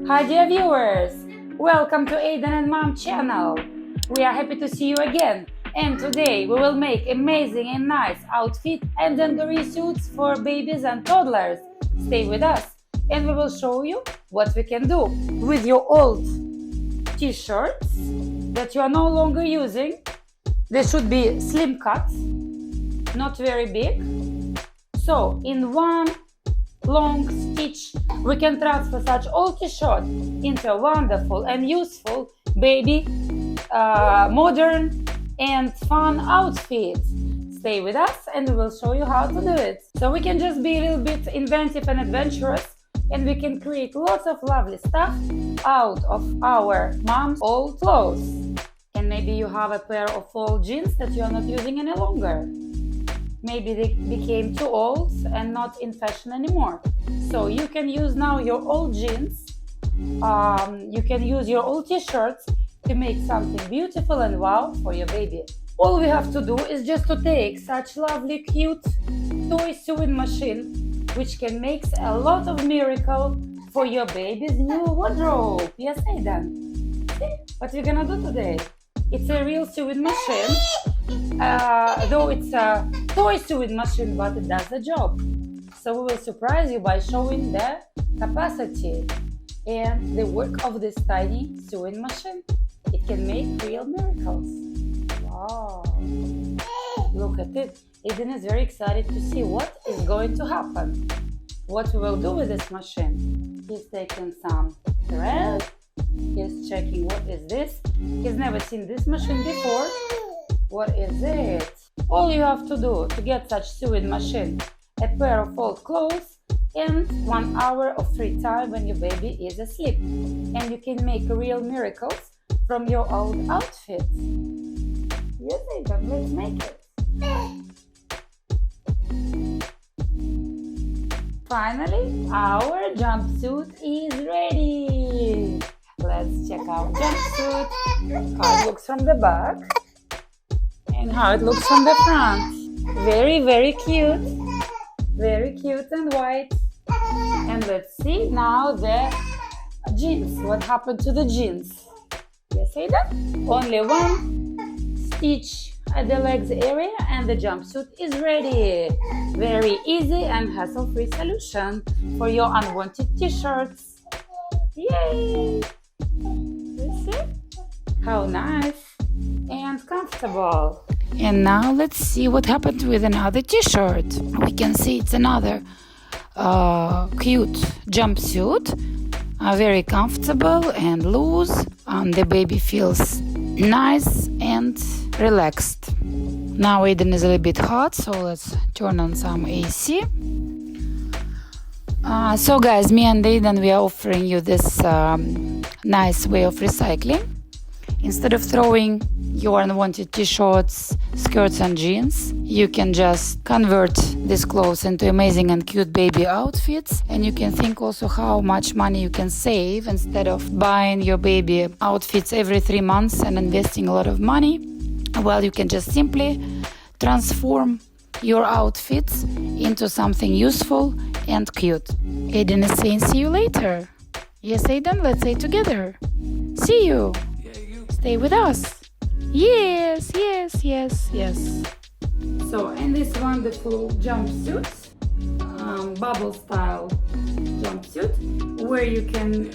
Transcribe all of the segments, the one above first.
Hi dear viewers, welcome to Aiden and Mom channel. We are happy to see you again, and today we will make amazing and nice outfit and dungaree suits for babies and toddlers. Stay with us and we will show you what we can do with your old t-shirts that you are no longer using. They should be slim cuts, not very big. So in one long stitch we can transfer such old t-shirt into a wonderful and useful baby modern and fun outfit. Stay with us and we will show you how to do it. So we can just be a little bit inventive and adventurous, and we can create lots of lovely stuff out of our mom's old clothes. And maybe you have a pair of old jeans that you are not using any longer. Maybe they became too old and not in fashion anymore. So you can use now your old jeans, you can use your old t-shirts to make something beautiful and wow for your baby. All we have to do is just to take such lovely cute toy sewing machine, which can make a lot of miracle for your baby's new wardrobe. Yes, Aiden. See what we're gonna do today? It's a real sewing machine. Though it's a toy sewing machine, but it does the job. So we will surprise you by showing the capacity and the work of this tiny sewing machine. It can make real miracles. Wow! Look at it. Aiden is very excited to see what is going to happen. What we will do with this machine. He's taking some thread. He's checking what is this. He's never seen this machine before. What is it? All you have to do to get such sewing machine, a pair of old clothes and 1 hour of free time when your baby is asleep. And you can make real miracles from your old outfits. Yes, Aiden, let's make it. Finally, our jumpsuit is ready. Let's check out jumpsuit, how it looks from the back and how it looks from the front. Very, very cute and white. And let's see now the jeans. What happened to the jeans? Yes, Aiden? Only one stitch at the legs area and the jumpsuit is ready. Very easy and hassle-free solution for your unwanted t-shirts. Yay! You see? How nice and comfortable. And now let's see what happened with another t-shirt. We can see it's another cute jumpsuit, very comfortable and loose, and the baby feels nice and relaxed. Now Aiden is a little bit hot, so let's turn on some AC. So guys, me and Aiden, we are offering you this nice way of recycling. Instead of throwing your unwanted t-shirts, skirts and jeans, you can just convert these clothes into amazing and cute baby outfits. And you can think also how much money you can save instead of buying your baby outfits every 3 months and investing a lot of money. Well, you can just simply transform your outfits into something useful and cute. Aiden is saying see you later. Yes, Aiden, let's say together. See you. Stay with us. Yes. So in this wonderful jumpsuit, bubble style jumpsuit, where you can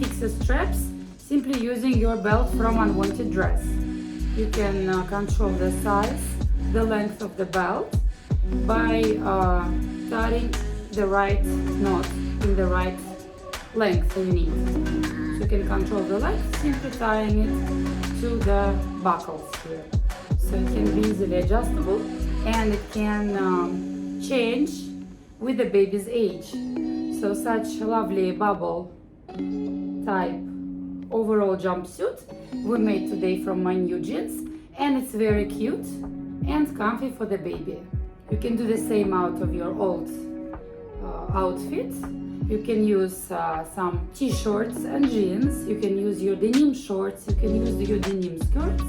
fix the straps simply using your belt from unwanted dress. You can control the size, the length of the belt by starting the right knot in the right length you need. You can control the length simply tying it to the buckles here. So it can be easily adjustable and it can change with the baby's age. So such a lovely bubble type overall jumpsuit we made today from my new jeans, and it's very cute and comfy for the baby. You can do the same out of your old outfit. You can use some t-shirts and jeans. You can use your denim shorts. You can use your denim skirts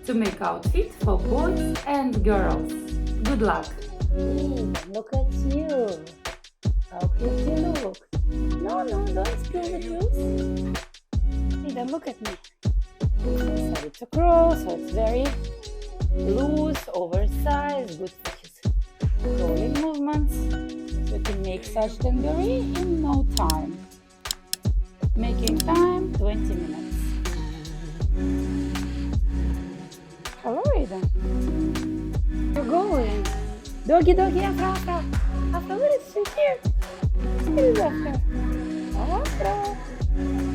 to make outfits for boys and girls. Good luck! Look at you! How cute you look! No, don't spill the juice. Aiden, look at me. I decided to crawl, so it's very loose, oversized, good for his crawling movements. So you can make such dungaree in no time. Making time 20 minutes. Hello, Aiden. You're going. Doggy, Afra. Afra, where is she here? Here is Afra. Afra.